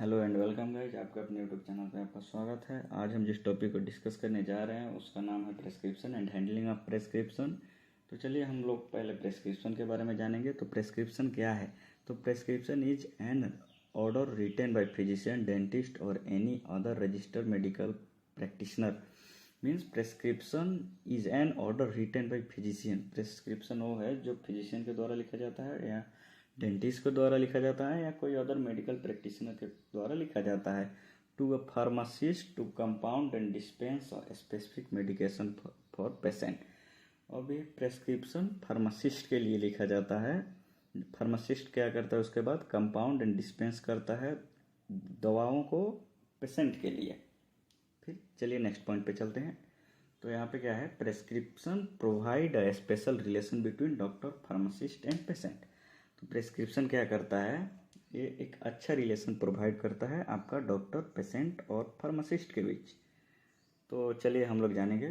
Hello and welcome guys, आपका अपने YouTube channel पे आपका स्वागत है। आज हम जिस टॉपिक को डिस्कस करने जा रहे हैं उसका नाम है prescription and handling of prescription. तो चलिए हम लोग पहले प्रेस्क्रिप्शन के बारे में जानेंगे। तो प्रेस्क्रिप्शन क्या है? तो prescription is an order written by physician, dentist और any other registered medical practitioner. Means prescription is an order written by physician. Prescription वो है जो फिजिशियन के द्वारा लिखा जाता है या डेंटिस्ट के द्वारा लिखा जाता है या कोई अदर मेडिकल प्रैक्टिशनर के द्वारा लिखा जाता है to a pharmacist to compound and dispense specific medication for patient. अभी प्रेस्क्रिप्शन फार्मासिस्ट के लिए लिखा जाता है। फार्मासिस्ट क्या करता है? उसके बाद कंपाउंड एंड डिस्पेंस करता है दवाओं को पेशेंट के लिए। फिर चलिए नेक्स्ट पॉइंट पे चलते हैं। तो यहाँ पे क्या है? Prescription provide a special relation between doctor, pharmacist and patient. तो प्रेस्क्रिप्शन क्या करता है? ये एक अच्छा रिलेशन प्रोवाइड करता है आपका डॉक्टर, पेशेंट और फार्मासिस्ट के बीच। तो चलिए हम लोग जानेंगे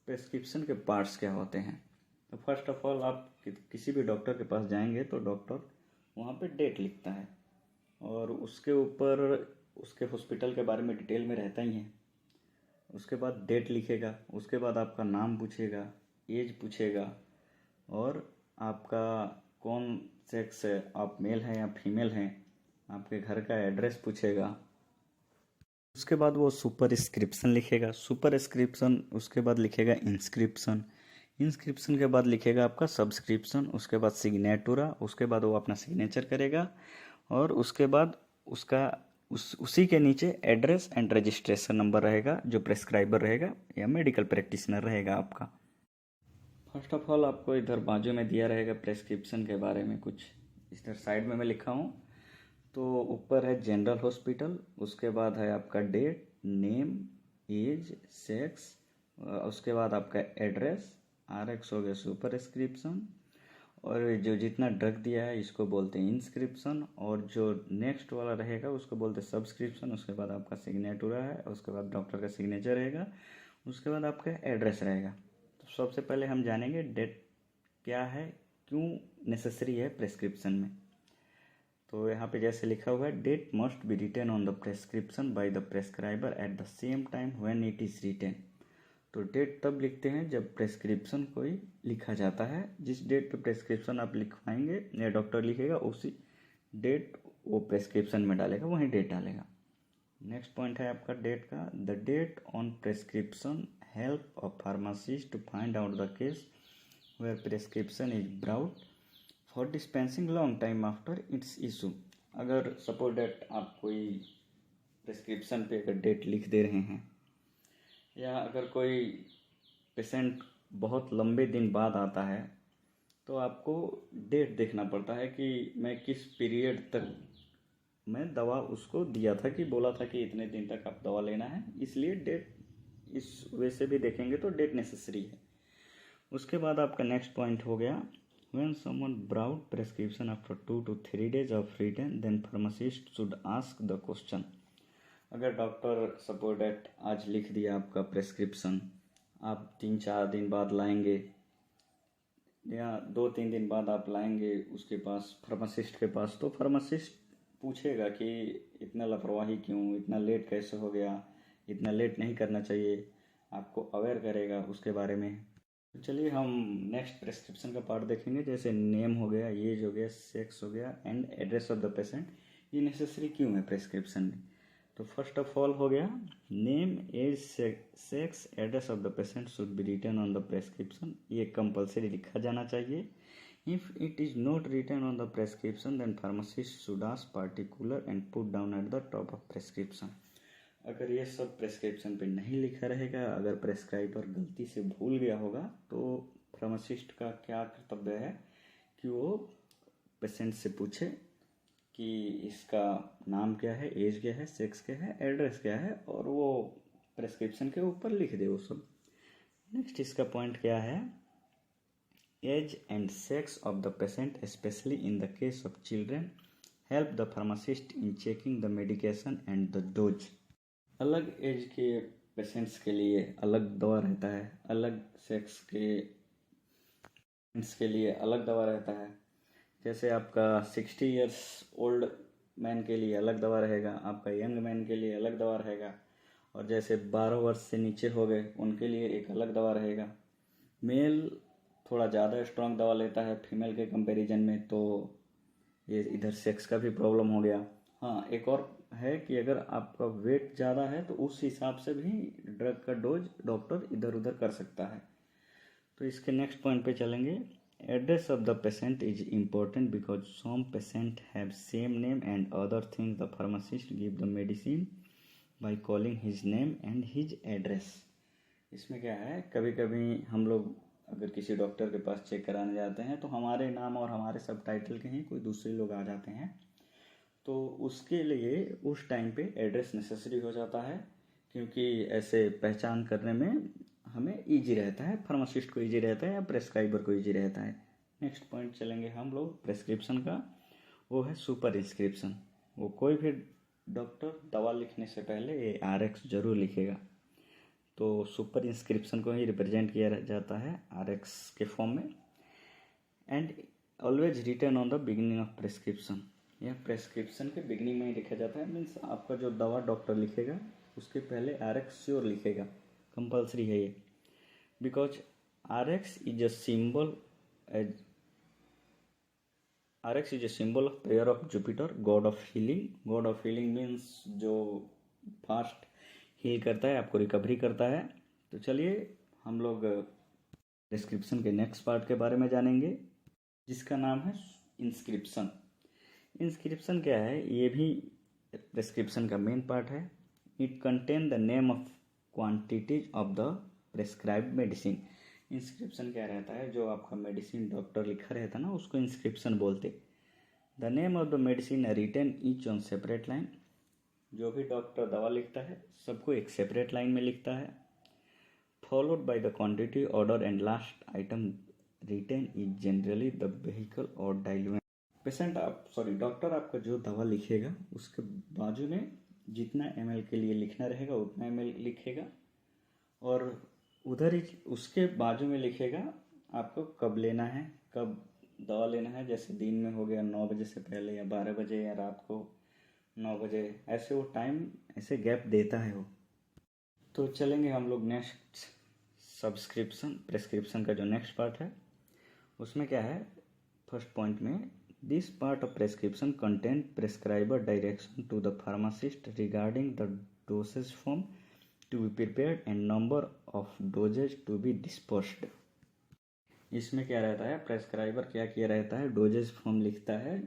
प्रेस्क्रिप्शन के पार्ट्स क्या होते हैं। तो फर्स्ट ऑफ ऑल आप किसी भी डॉक्टर के पास जाएंगे तो डॉक्टर वहाँ पे डेट लिखता है और उसके ऊपर उसके हॉस्पिटल के बारे में डिटेल में रहता ही है। उसके बाद डेट लिखेगा, उसके बाद आपका नाम पूछेगा, एज पूछेगा और आपका कौन सेक्स है, आप मेल हैं या फीमेल हैं, आपके घर का एड्रेस पूछेगा। उसके बाद वो सुपरस्क्रिप्शन लिखेगा। सुपरस्क्रिप्शन उसके बाद लिखेगा इंस्क्रिप्शन। इंस्क्रिप्शन के बाद लिखेगा आपका सब्सक्रिप्शन। उसके बाद सिग्नेटुरा। उसके बाद वो अपना सिग्नेचर करेगा और उसके बाद उसी के नीचे एड्रेस एंड रजिस्ट्रेशन नंबर रहेगा जो प्रेस्क्राइबर रहेगा या मेडिकल प्रैक्टिशनर रहेगा आपका। फर्स्ट ऑफ ऑल आपको इधर बाजू में दिया रहेगा प्रेस्क्रिप्शन के बारे में कुछ, इधर साइड में मैं लिखा हूँ। तो ऊपर है जनरल हॉस्पिटल, उसके बाद है आपका डेट, नेम, एज, सेक्स, उसके बाद आपका एड्रेस, RX हो गया सुपरस्क्रिप्शन, और जो जितना ड्रग दिया है इसको बोलते हैं इंस्क्रिप्शन, और जो नेक्स्ट वाला रहेगा उसको बोलते हैं सब्सक्रिप्शन। उसके बाद आपका सिग्नेटुरा है, उसके बाद डॉक्टर का सिग्नेचर रहेगा, उसके बाद आपका एड्रेस रहेगा। तो सबसे पहले हम जानेंगे डेट क्या है, क्यों नेसेसरी है प्रेस्क्रिप्शन में। तो यहाँ पे जैसे लिखा हुआ है, date must be written on the prescription by the prescriber at the same time when it is written. तो डेट तब लिखते हैं जब प्रेस्क्रिप्शन कोई लिखा जाता है। जिस डेट पे प्रेस्क्रिप्शन आप लिखवाएंगे या डॉक्टर लिखेगा उसी डेट वो प्रेस्क्रिप्शन में डालेगा, वही डेट डालेगा। नेक्स्ट पॉइंट है आपका डेट का। The date on prescription help a pharmacist to find out the case where prescription is brought for dispensing long time after its issue. अगर सपोज डेट आप कोई प्रेस्क्रिप्शन पे अगर डेट लिख दे रहे हैं या अगर कोई पेशेंट बहुत लंबे दिन बाद आता है तो आपको डेट देखना पड़ता है कि मैं किस पीरियड तक मैं दवा उसको दिया था, कि बोला था कि इतने दिन तक आप दवा लेना है, इसलिए डेट इस वे से भी देखेंगे तो डेट नेसेसरी है। उसके बाद आपका नेक्स्ट पॉइंट हो गया, when someone brought prescription after 2 to 3 days of written, then pharmacist should ask the question। अगर डॉक्टर सपोज डेट आज लिख दिया आपका प्रेस्क्रिप्शन, आप 3-4 दिन बाद लाएंगे या 2-3 दिन बाद आप लाएंगे उसके पास, फार्मासिस्ट के पास, तो फार्मासिस्ट पूछेगा कि इतना लापरवाही क्यों, इतना लेट कैसे हो गया, इतना लेट नहीं करना चाहिए, आपको अवेयर करेगा उसके बारे में। तो चलिए हम नेक्स्ट प्रेस्क्रिप्शन का पार्ट देखेंगे। जैसे नेम हो गया, एज हो गया, सेक्स हो गया and address of the patient. ये नेसेसरी क्यों है प्रेस्क्रिप्शन में? तो फर्स्ट ऑफ ऑल हो गया name, age, sex, address of the patient should be written on the prescription. ये कंपलसरी लिखा जाना चाहिए। If it is not written on the prescription then pharmacist should ask particular and put down at the top of prescription. अगर ये सब prescription पे नहीं लिखा रहेगा, अगर प्रेस्क्राइबर गलती से भूल गया होगा, तो फार्मासिस्ट का क्या कर्तव्य है कि वो पेशेंट से पूछे कि इसका नाम क्या है, एज क्या है, सेक्स क्या है, एड्रेस क्या है, और वो प्रेस्क्रिप्शन के ऊपर लिख दे वो सब। नेक्स्ट इसका पॉइंट क्या है, age and sex of the patient specially in the case of children help the pharmacist in checking the medication and the dose. अलग एज के पेशेंट्स के लिए अलग दवा रहता है, अलग सेक्स के पेशेंट्स के लिए अलग दवा रहता है। जैसे आपका 60 इयर्स ओल्ड मैन के लिए अलग दवा रहेगा, आपका यंग मैन के लिए अलग दवा रहेगा, और जैसे 12 वर्ष से नीचे हो गए उनके लिए एक अलग दवा रहेगा। मेल थोड़ा ज़्यादा स्ट्रांग दवा लेता है फीमेल के कंपैरिजन में, तो ये इधर सेक्स का भी प्रॉब्लम हो गया। हाँ, एक और है कि अगर आपका वेट ज़्यादा है तो उस हिसाब से भी ड्रग का डोज डॉक्टर इधर उधर कर सकता है। तो इसके नेक्स्ट पॉइंट पे चलेंगे। Address of the patient is important because some patient have same name and other things the pharmacist give the medicine by calling his name and his address. इसमें क्या है, कभी कभी हम लोग अगर किसी डॉक्टर के पास चेक कराने जाते हैं तो हमारे नाम और हमारे सब टाइटल के ही कोई दूसरे लोग आ जाते हैं, तो उसके लिए उस टाइम पे एड्रेस नेसेसरी हो जाता है, क्योंकि ऐसे पहचान करने में हमें इजी रहता है, फार्मासिस्ट को इजी रहता है या प्रेस्क्राइबर को इजी रहता है। नेक्स्ट पॉइंट चलेंगे हम लोग प्रेस्क्रिप्शन का, वो है सुपर इंस्क्रिप्शन। वो कोई भी डॉक्टर दवा लिखने से पहले ये RX जरूर लिखेगा, तो सुपर इंस्क्रिप्शन को ही रिप्रेजेंट किया जाता है RX के फॉर्म में। And always written on the beginning of prescription, यह प्रेस्क्रिप्शन के बिगिनिंग में ही लिखा जाता है। मीन्स आपका जो दवा डॉक्टर लिखेगा उसके पहले RX श्योर लिखेगा, कंपलसरी है ये। Because RX is a symbol of prayer of Jupiter, God of healing. God of healing means जो फास्ट हील करता है, आपको रिकवरी करता है। तो चलिए हम लोग डिस्क्रिप्शन के नेक्स्ट पार्ट के बारे में जानेंगे, जिसका नाम है इंस्क्रिप्शन। इंस्क्रिप्शन क्या है, ये भी प्रेस्क्रिप्शन का मेन पार्ट है। It contain the name of quantities of the prescribed medicine. Inscription क्या रहता है, जो आपका मेडिसिन डॉक्टर लिखा रहता है ना, उसको इंस्क्रिप्शन बोलते। The name of the medicine written each on separate line. जो भी डॉक्टर दवा लिखता है सबको एक सेपरेट लाइन में लिखता है। Followed by the quantity, order and last item written is generally the vehicle और डाइल्यूएंट। डॉक्टर आपका जो दवा लिखेगा उसके बाजू में जितना ml के लिए लिखना रहेगा उतना ml लिखेगा, और उधर ही उसके बाजू में लिखेगा आपको कब लेना है, कब दवा लेना है। जैसे दिन में हो गया 9 बजे से पहले, या 12 बजे, या रात को 9 बजे, ऐसे वो टाइम ऐसे गैप देता है वो। तो चलेंगे हम लोग नेक्स्ट प्रेस्क्रिप्शन का जो नेक्स्ट पार्ट है उसमें क्या है। फर्स्ट पॉइंट में, this part of prescription contain prescriber direction to the pharmacist regarding the dosage form to be prepared and number of doses to be dispersed. इसमें क्या रहता है, प्रेस्क्राइबर क्या किया रहता है, डोजेज फॉर्म लिखता है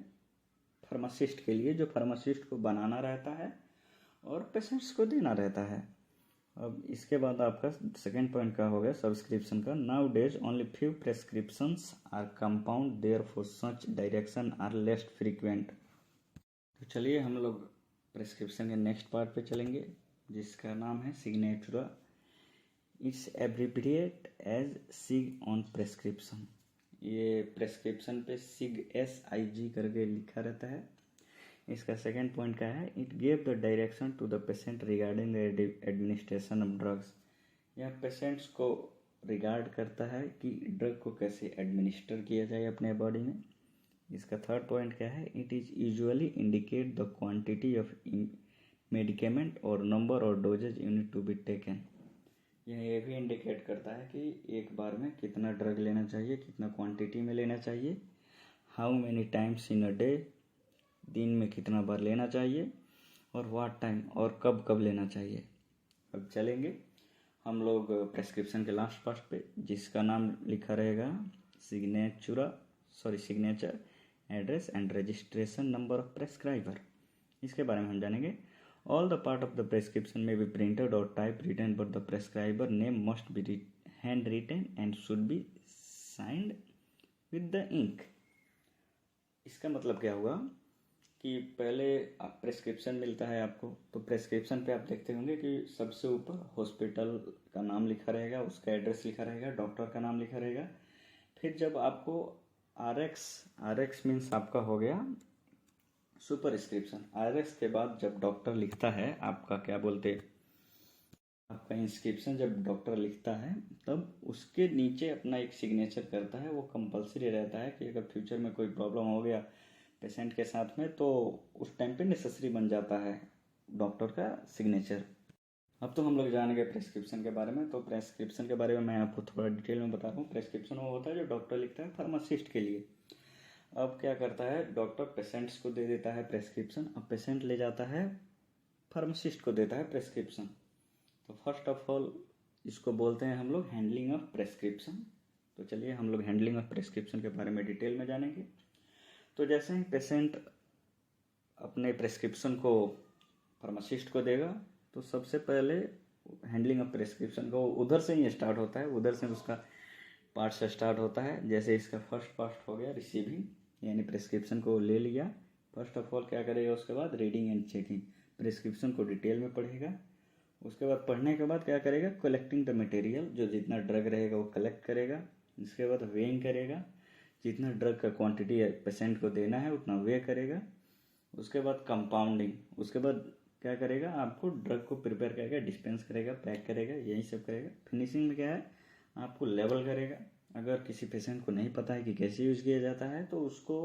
फार्मासिस्ट के लिए, जो फार्मासिस्ट को बनाना रहता है और पेशेंट्स को देना रहता है। अब इसके बाद आपका सेकेंड पॉइंट का हो गया सब्सक्रिप्शन का। Now days only few prescriptions are compound, therefore such direction are less frequent. तो चलिए हम लोग प्रेस्क्रिप्शन के नेक्स्ट पार्ट पे चलेंगे, जिसका नाम है signatura. It's abbreviate as sig on prescription. ये प्रेस्क्रिप्शन पे सिग SIG करके लिखा रहता है। इसका सेकेंड पॉइंट क्या है, it give the direction to the patient regarding the administration of drugs. यह पेशेंट्स को रिगार्ड करता है कि ड्रग को कैसे एडमिनिस्टर किया जाए अपने बॉडी में। इसका थर्ड पॉइंट क्या है, it is usually indicate the quantity of medicament और नंबर और doses unit to be taken. यह भी इंडिकेट करता है कि एक बार में कितना ड्रग लेना चाहिए, कितना क्वांटिटी में लेना चाहिए, how many times in a day, दिन में कितना बार लेना चाहिए, और व्हाट टाइम, और कब कब लेना चाहिए। अब चलेंगे हम लोग प्रेस्क्रिप्शन के लास्ट पार्ट पे, जिसका नाम लिखा रहेगा signature, address and registration number of prescriber. इसके बारे में हम जानेंगे। All the part of the prescription में बी प्रिंटेड और type written, but the prescriber name must be hand written and should be signed with the ink. इसका मतलब क्या हुआ कि पहले आप प्रेस्क्रिप्शन मिलता है आपको, तो प्रेस्क्रिप्शन पे आप देखते होंगे कि सबसे ऊपर हॉस्पिटल का नाम लिखा रहेगा, उसका एड्रेस लिखा रहेगा, डॉक्टर का नाम लिखा रहेगा। फिर जब आपको RX मीन्स आपका हो गया सुपर स्क्रिप्शन। RX के बाद जब डॉक्टर लिखता है आपका क्या बोलते, आपका इंस्क्रिप्शन जब डॉक्टर लिखता है तब उसके नीचे अपना एक सिग्नेचर करता है। वो कंपलसरी रहता है कि अगर फ्यूचर में कोई प्रॉब्लम हो गया पेशेंट के साथ में, तो उस टाइम पे नेसेसरी बन जाता है डॉक्टर का सिग्नेचर। अब तो हम लोग जानेंगे प्रेस्क्रिप्शन के बारे में। तो प्रेस्क्रिप्शन के बारे में मैं आपको थोड़ा डिटेल में बता रहा हूँ। प्रेस्क्रिप्शन वो होता है जो डॉक्टर लिखता है फार्मासिस्ट के लिए। अब क्या करता है, डॉक्टर पेशेंट्स को दे देता है प्रेस्क्रिप्शन, अब पेशेंट ले जाता है फार्मासिस्ट को देता है प्रेस्क्रिप्शन। तो फर्स्ट ऑफ ऑल इसको बोलते हैं हम लोग हैंडलिंग ऑफ प्रेस्क्रिप्शन। तो चलिए हम लोग हैंडलिंग ऑफ प्रेस्क्रिप्शन के बारे में डिटेल में जानेंगे। तो जैसे ही पेशेंट अपने प्रेस्क्रिप्शन को फार्मासिस्ट को देगा, तो सबसे पहले हैंडलिंग ऑफ प्रेस्क्रिप्शन को उधर से ही स्टार्ट होता है, उधर से उसका पार्ट से स्टार्ट होता है। जैसे इसका फर्स्ट पार्ट हो गया रिसीविंग, यानी प्रेस्क्रिप्शन को ले लिया। फर्स्ट ऑफ ऑल क्या करेगा, उसके बाद रीडिंग एंड चेकिंग, प्रेस्क्रिप्शन को डिटेल में पढ़ेगा। उसके बाद पढ़ने के बाद क्या करेगा, कलेक्टिंग द मटेरियल, जो जितना ड्रग रहेगा वो कलेक्ट करेगा। इसके बाद वेइंग करेगा, जितना ड्रग का क्वांटिटी पेशेंट को देना है उतना वे करेगा। उसके बाद कंपाउंडिंग, उसके बाद क्या करेगा, आपको ड्रग को प्रिपेयर करेगा, डिस्पेंस करेगा, पैक करेगा, यही सब करेगा। फिनिशिंग में क्या है, आपको लेवल करेगा। अगर किसी पेशेंट को नहीं पता है कि कैसे यूज किया जाता है, तो उसको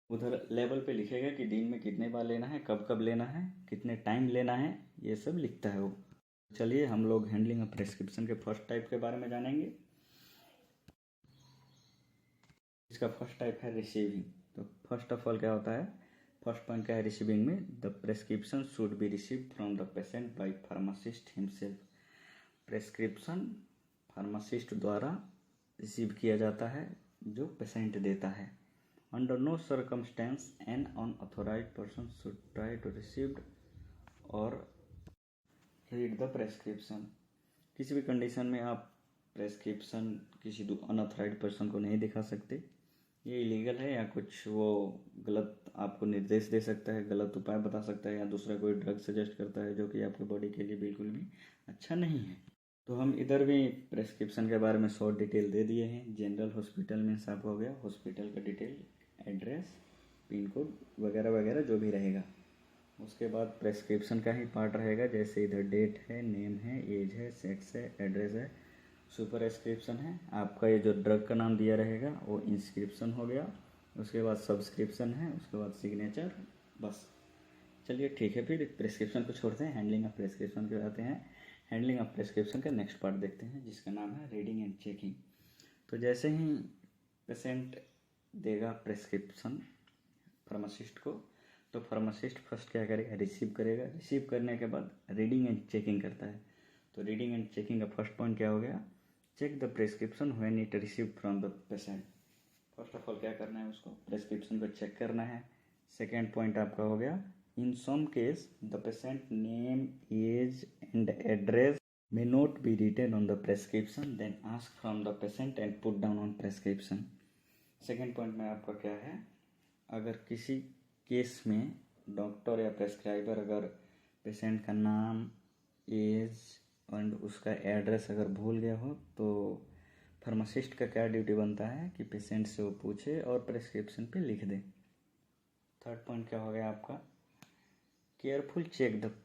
उधर लेवल पे लिखेगा कि दिन में कितने बार लेना है, कब कब लेना है, कितने टाइम लेना है, ये सब लिखता है वो। चलिए हम लोग हैंडलिंग ऑफ प्रेस्क्रिप्शन के फर्स्ट टाइप के बारे में जानेंगे। इसका फर्स्ट टाइप है रिसीविंग। तो फर्स्ट ऑफ ऑल क्या होता है, फर्स्ट पॉइंट क्या है रिसीविंग में, the prescription should be received from the patient by pharmacist himself. Prescription pharmacist द्वारा रिसीव किया जाता है जो पेशेंट देता है। Under no circumstance an unauthorised person should try to receive और रीड द प्रेस्क्रिप्शन। किसी भी कंडीशन में आप प्रेस्क्रिप्शन किसी अनऑथराइज्ड पर्सन को नहीं दिखा सकते। ये इलीगल है, या कुछ वो गलत आपको निर्देश दे सकता है, गलत उपाय बता सकता है, या दूसरा कोई ड्रग सजेस्ट करता है जो कि आपके बॉडी के लिए बिल्कुल भी अच्छा नहीं है। तो हम इधर भी प्रेस्क्रिप्शन के बारे में शॉर्ट डिटेल दे दिए हैं। जनरल हॉस्पिटल मीन्स आपको हो गया हॉस्पिटल का डिटेल, एड्रेस, पिन कोड वगैरह वगैरह जो भी रहेगा। उसके बाद प्रेस्क्रिप्शन का ही पार्ट रहेगा, जैसे इधर डेट है, नेम है, एज है, सेक्स है, एड्रेस है, सुपर स्क्रिप्शन है, आपका ये जो ड्रग का नाम दिया रहेगा वो इंस्क्रिप्शन हो गया। उसके बाद सब्सक्रिप्शन है, उसके बाद सिग्नेचर, बस। चलिए ठीक है, फिर प्रेस्क्रिप्शन को छोड़ते हैं, हैंडलिंग ऑफ प्रेस्क्रिप्शन के आते हैं। हैंडलिंग ऑफ प्रेस्क्रिप्शन का नेक्स्ट पार्ट देखते हैं, जिसका नाम है रीडिंग एंड चेकिंग। तो जैसे ही पेशेंट देगा प्रेस्क्रिप्शन फार्मासिस्ट को, तो फार्मासिस्ट फर्स्ट क्या करेगा, रिसीव करेगा। रिसीव करने के बाद रीडिंग एंड चेकिंग करता है। तो रीडिंग एंड चेकिंग का फर्स्ट पॉइंट क्या हो गया, check the prescription when it receive from the patient. First of all क्या करना है, उसको प्रेस्क्रिप्शन को चेक करना है। सेकेंड पॉइंट आपका हो गया, in some case the patient name, age and address may not be written on the prescription, then ask from the patient and put down on prescription। Second point में आपका क्या है, अगर किसी केस में डॉक्टर या प्रेस्क्राइबर अगर पेशेंट का नाम, एज एंड उसका एड्रेस अगर भूल गया हो, तो फार्मासिस्ट का क्या ड्यूटी बनता है कि पेशेंट से वो पूछे और प्रेस्क्रिप्शन पे लिख दे। थर्ड पॉइंट क्या हो गया आपका, careful check the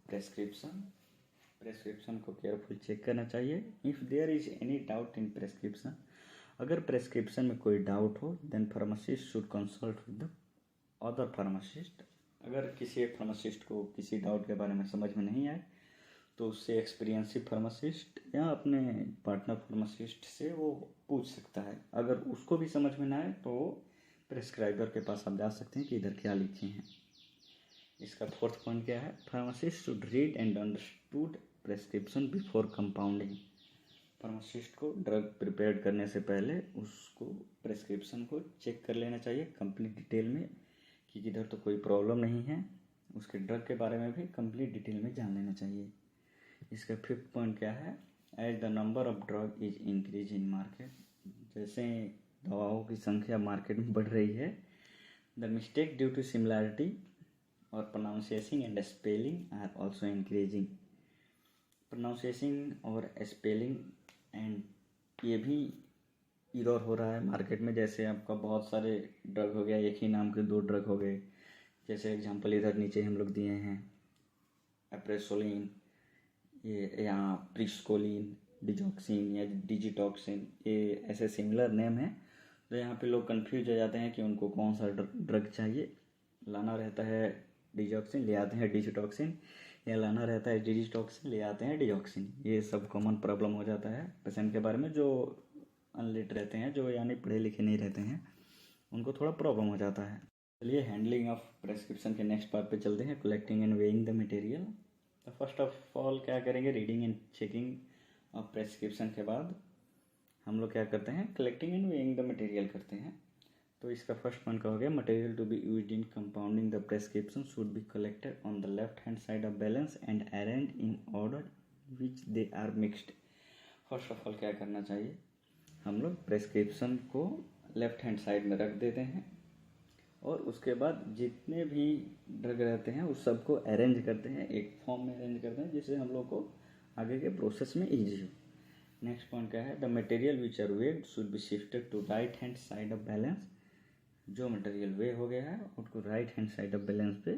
prescription. Prescription को केयरफुल चेक करना चाहिए। If there is any doubt in prescription, अगर प्रेस्क्रिप्शन में कोई डाउट हो, then pharmacist should consult with the other pharmacist. अगर किसी एक फार्मासिस्ट को किसी डाउट के बारे में समझ में नहीं आए, तो उससे एक्सपीरियंसिव फार्मासिस्ट या अपने पार्टनर फार्मासिस्ट से वो पूछ सकता है। अगर उसको भी समझ में ना आए, तो प्रेस्क्राइबर के पास आप जा सकते हैं कि इधर क्या लिखे हैं। इसका फोर्थ पॉइंट क्या है, pharmacist should read and understood prescription before compounding. Pharmacist को ड्रग प्रिपेयर करने से पहले उसको प्रेस्क्रिप्शन को चेक कर लेना चाहिए कंप्लीट डिटेल में, कि किधर तो कोई प्रॉब्लम नहीं है। उसके ड्रग के बारे में भी कंप्लीट डिटेल में जान लेना चाहिए। इसका फिफ्थ पॉइंट क्या है, as the number of drug is increase in market. जैसे दवाओं की संख्या मार्केट में बढ़ रही है, the mistake due to similarity और pronunciation and spelling are also increasing. Pronunciation और स्पेलिंग एंड ये भी इरर हो रहा है मार्केट में। जैसे आपका बहुत सारे ड्रग हो गया, एक ही नाम के दो ड्रग हो गए। जैसे एग्जांपल इधर नीचे हम लोग दिए हैं, एप्रेसोलिन, ये यहाँ प्रिस्कोलिन, डिजॉक्सिन या डिजिटॉक्सिन, ये ऐसे सिमिलर नेम है। तो यहाँ पे लोग कंफ्यूज हो जाते हैं कि उनको कौन सा ड्रग चाहिए। लाना रहता है डिजॉक्सिन, ले आते हैं डिजिटॉक्सिन, या लाना रहता है डिजिटॉक्सिन, ले आते हैं डिजॉक्सिन। ये सब कॉमन प्रॉब्लम हो जाता है पेशेंट के बारे में जो अनलिट रहते हैं, जो यानी पढ़े लिखे नहीं रहते हैं, उनको थोड़ा प्रॉब्लम हो जाता है। चलिए हैंडलिंग ऑफ प्रेस्क्रिप्शन के नेक्स्ट पार्ट पे चलते हैं, collecting and weighing the material. तो फर्स्ट ऑफ ऑल क्या करेंगे, reading and checking of prescription के बाद हम लोग क्या करते हैं, collecting and weighing the material करते हैं। तो इसका फर्स्ट पॉइंट क्या हो गया, material to be used in compounding the prescription should be collected on the left hand side of balance and arrange in order which they are mixed. First of all क्या करना चाहिए, हम लोग prescription को left hand side में रख देते हैं और उसके बाद जितने भी ड्रग रहते हैं उस सबको अरेंज करते हैं, एक फॉर्म में अरेंज करते हैं जिससे हम लोग को आगे के प्रोसेस में ईजी हो। नेक्स्ट पॉइंट क्या है, the material which are weighed should be shifted to right hand side of balance. जो मटेरियल वे हो गया है उसको right hand side of balance पे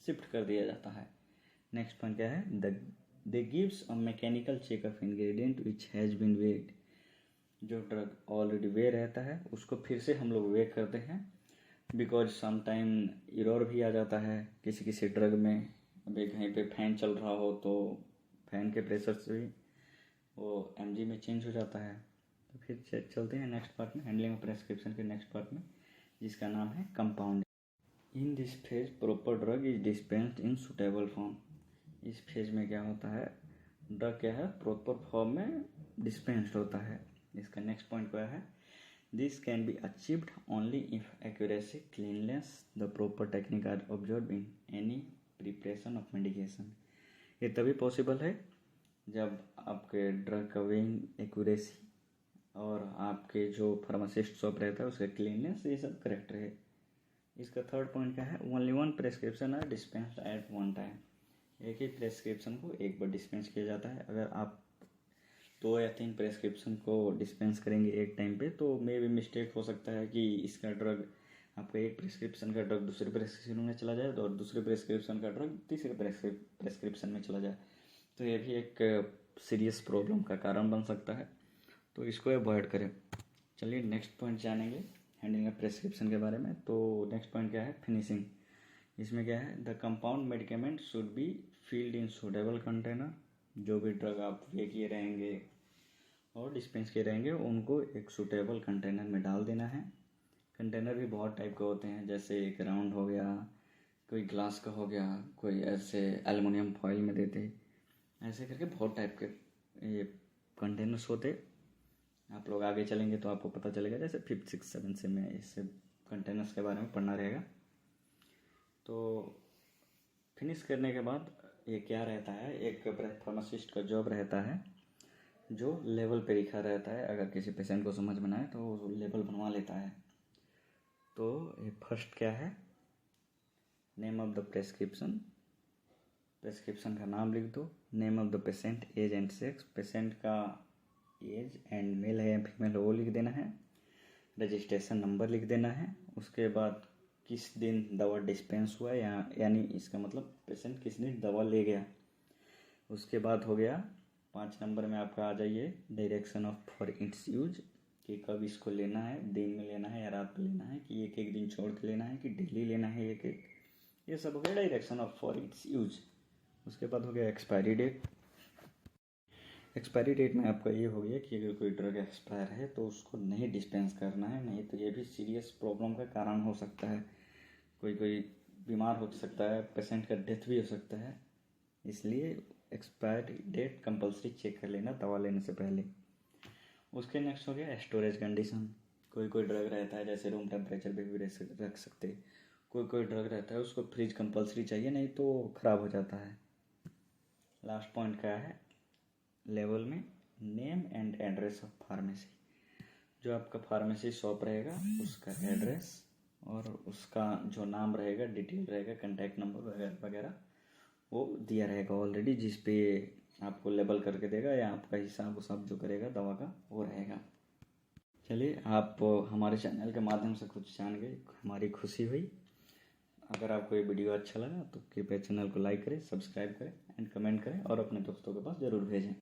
शिफ्ट कर दिया जाता है। नेक्स्ट पॉइंट क्या है, they gives a mechanical check of ingredient which has been weighed. जो ड्रग ऑलरेडी वे रहता है उसको फिर से हम लोग वे करते हैं, बिकॉज समटाइम एरर भी आ जाता है किसी किसी ड्रग में। अभी कहीं पे फैन चल रहा हो तो फैन के प्रेशर से भी वो mg में चेंज हो जाता है। तो फिर चलते हैं नेक्स्ट पार्ट में, हैंडलिंग ऑफ प्रेस्क्रिप्शन के नेक्स्ट पार्ट में, जिसका नाम है compound. In this phase proper drug is dispensed in suitable form. इस फेज में क्या होता है, ड्रग क्या है प्रॉपर फॉर्म में डिस्पेंस्ड होता है। इसका नेक्स्ट पॉइंट क्या है, this can be achieved only if accuracy, cleanness, the proper technique are observe in any preparation of medication. ये तभी पॉसिबल है जब आपके ड्रग का वेइंग एक्यूरेसी और आपके जो फार्मासिस्ट शॉप रहता है उसका क्लीननेस ये सब करेक्ट रहे। इसका थर्ड पॉइंट क्या है, only one prescription are dispensed at one time. एक ही प्रेस्क्रिप्शन को एक बार डिस्पेंस किया जाता है। अगर आप 2 या 3 प्रेस्क्रिप्शन को डिस्पेंस करेंगे एक टाइम पे तो मे भी मिस्टेक हो सकता है कि इसका ड्रग, आपका एक प्रेस्क्रिप्शन का ड्रग दूसरे प्रेस्क्रिप्शन में चला जाए और दूसरे प्रेस्क्रिप्शन का ड्रग तीसरे प्रेस्क्रिप्शन में चला जाए। तो ये भी एक सीरियस प्रॉब्लम का कारण बन सकता है, तो इसको अवॉइड करें। चलिए नेक्स्ट पॉइंट जानेंगे हैंडलिंग ऑफ प्रेस्क्रिप्शन के बारे में। तो नेक्स्ट पॉइंट क्या है, फिनिशिंग। इसमें क्या है, the compound medicament should be filled in suitable container. जो भी ड्रग आप ये किए रहेंगे और डिस्पेंस किए रहेंगे उनको एक सूटेबल कंटेनर में डाल देना है। कंटेनर भी बहुत टाइप के होते हैं, जैसे एक राउंड हो गया, कोई ग्लास का हो गया, कोई ऐसे एल्युमिनियम फॉइल में देते, ऐसे करके बहुत टाइप के ये कंटेनर्स होते। आप लोग आगे चलेंगे तो आपको पता चलेगा, जैसे 5th 6th 7th से में इससे कंटेनर्स के बारे में पढ़ना रहेगा। तो फिनिश करने के बाद ये क्या रहता है, एक फार्मासिस्ट का जॉब रहता है जो लेवल पे लिखा रहता है। अगर किसी पेशेंट को समझ में ना आए तो वो लेवल बनवा लेता है। तो ये फर्स्ट क्या है, name of the prescription. Prescription का नाम लिख दो, name of the patient, age and sex, patient का एज एंड मेल है या फीमेल है वो लिख देना है, रजिस्ट्रेशन नंबर लिख देना है। उसके बाद किस दिन दवा डिस्पेंस हुआ यानी इसका मतलब पेशेंट किस दिन दवा ले गया। उसके बाद हो गया 5 नंबर में आपका आ जाइए direction of for its use, कि कब इसको लेना है, दिन में लेना है या रात में लेना है, कि एक एक दिन छोड़ के लेना है कि डेली लेना है एक एक। ये सब हो गया direction of for its use. उसके बाद हो गया एक्सपायरी डेट। एक्सपायरी डेट में आपका ये हो गया कि अगर कोई ड्रग एक्सपायर है तो उसको नहीं डिस्पेंस करना है, नहीं तो ये भी सीरियस प्रॉब्लम का कारण हो सकता है। कोई बीमार हो सकता है, पेशेंट का डेथ भी हो सकता है। इसलिए एक्सपायरी डेट कंपलसरी चेक कर लेना दवा लेने से पहले। उसके नेक्स्ट हो गया स्टोरेज कंडीशन। कोई ड्रग रहता है जैसे रूम टेम्परेचर पे भी रख सकते, कोई ड्रग रहता है उसको फ्रिज कंपलसरी चाहिए, नहीं तो ख़राब हो जाता है। लास्ट पॉइंट क्या है, लेवल में name and address of pharmacy. जो आपका फार्मेसी शॉप रहेगा उसका एड्रेस और उसका जो नाम रहेगा, डिटेल रहेगा, कॉन्टैक्ट नंबर वगैरह वगैरह वो दिया रहेगा ऑलरेडी, जिस पे आपको लेबल करके देगा या आपका हिसाब उसाब जो करेगा दवा का वो रहेगा। चलिए आप हमारे चैनल के माध्यम से कुछ जान गए, हमारी खुशी हुई। अगर आपको ये वीडियो अच्छा लगा तो कृपया चैनल को लाइक करें, सब्सक्राइब करें एंड कमेंट करें और अपने दोस्तों के पास ज़रूर भेजें।